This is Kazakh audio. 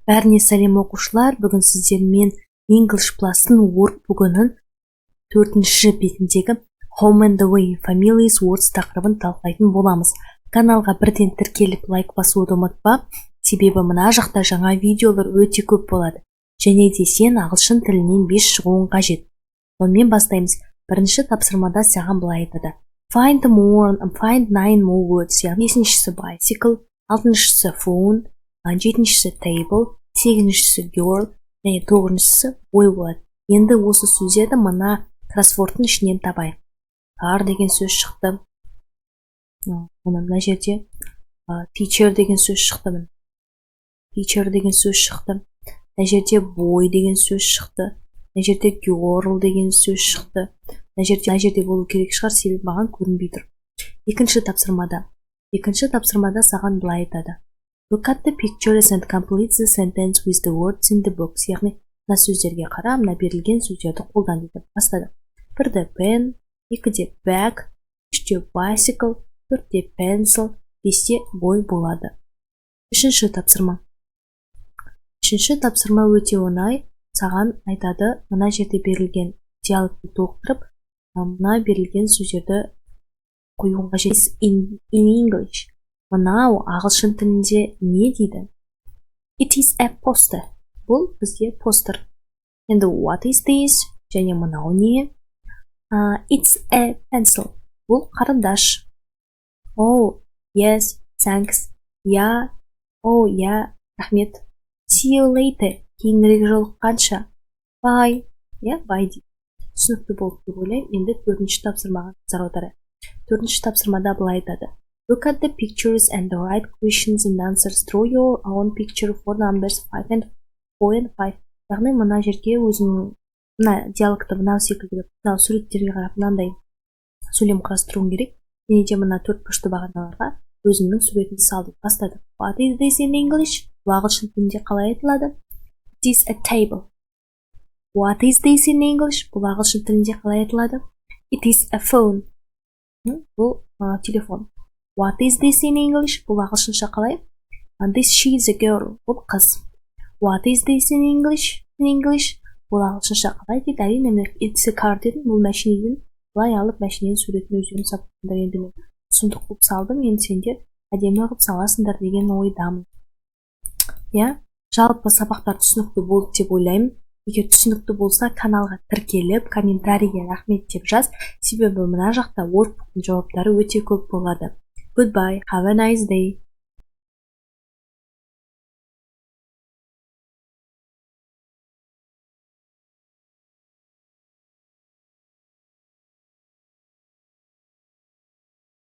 Бәріне сәлем оқушылар, бүгін сіздермен English Plus-ның workbook'ының 4-ші бетіндегі Home and Away Families Words тақырыбын талқылайтын боламыз. Каналға бірден тіркеліп лайк басуды ұмытпа, себебі мына жақта жаңа видеолар өте көп болады. Және де сен ағылшын тілінен 5 шығуың қажет. Онымен бастаймыз. Бірінші тапсырмада саған былай айтады. Find 9 more words. Яғни 5-шісі bicycle, 6-шісі phone, 7-шісі table, 8-шісі girl, және 9-шісі boy болады. Енді осы сөздерді мына кроссвордтың ішінен табайық. Car деген сөз шықты. Мына жерде teacher деген сөз шықты. Teacher деген сөз шықты. Мына жерде boy деген сөз шықты. Мына жерде girl деген сөз шықты. Мына жерде болу керек шығар, себебі маған көрінбей тұр. Екінші тапсырмада саған былай айтады. Look at the pictures and complete the sentence with the words in the box. Яғни, мына сөздерге қара, мына берілген сөздерді қолдан деп бастады. 1-де pen, 2-де bag, 3-де bicycle, 4-де pencil, 5-де boy болады. Үшінші тапсырма өте оңай. Саған айтады, мына жерде берілген диалогты толықтырып, мына берілген сөздерді қоюға қажет. In English. Мынау ағылшын тілінде не дейді? It is a poster. Бұл бізде постер. Енді what is this? Және мынау не? It's a pencil. Бұл қарындаш. Oh, yes, thanks. Yeah, oh, yeah, рахмет. See you later. Кейінірек жолыққанша. Bye. Bye дейді. Түсінікті болды деп ойлаймын. Енді 4-ші тапсырмаға назар аударайық. 4-ші тапсырмада былай айтады. Look at the pictures and write questions and answers through your own picture for numbers 4 and 5. Яғни мына жерге өзіңнің мына диалогты мынау секілді мынау суреттерге қарап мынандай сөйлем құрастыруың керек. Және де мына 4 бұрышты бағаналарға өзіңнің суретіңді салып бастады. What is this in English? Бұл ағылшын тілінде қалай айтылады? It is a table. What is this in English? Бұл ағылшын тілінде қалай айтылады? It is a phone. Бұл телефон. What is this in English? Бұл ағылшынша қалай? This she is a girl. Бұл қыз. What is this in English? Бұл ағылшынша қалай дейді? Әрине, it's a car дедім. Бұл мәшинеден былай алып, мәшиненің суретін өздерін сапқандар. Енді мен сұмдық қылып салдым. Енді сендер әдемі қылып саласыңдар деген ойдамын. Жалпы сабақтар түсінікті болды деп ойлаймын. Егер түсінікті болса, каналға тіркеліп, комментарийге рахмет деп жаз. Себебі мына жақта workbook'ның жауаптары өте көп болады. Goodbye, have a nice day.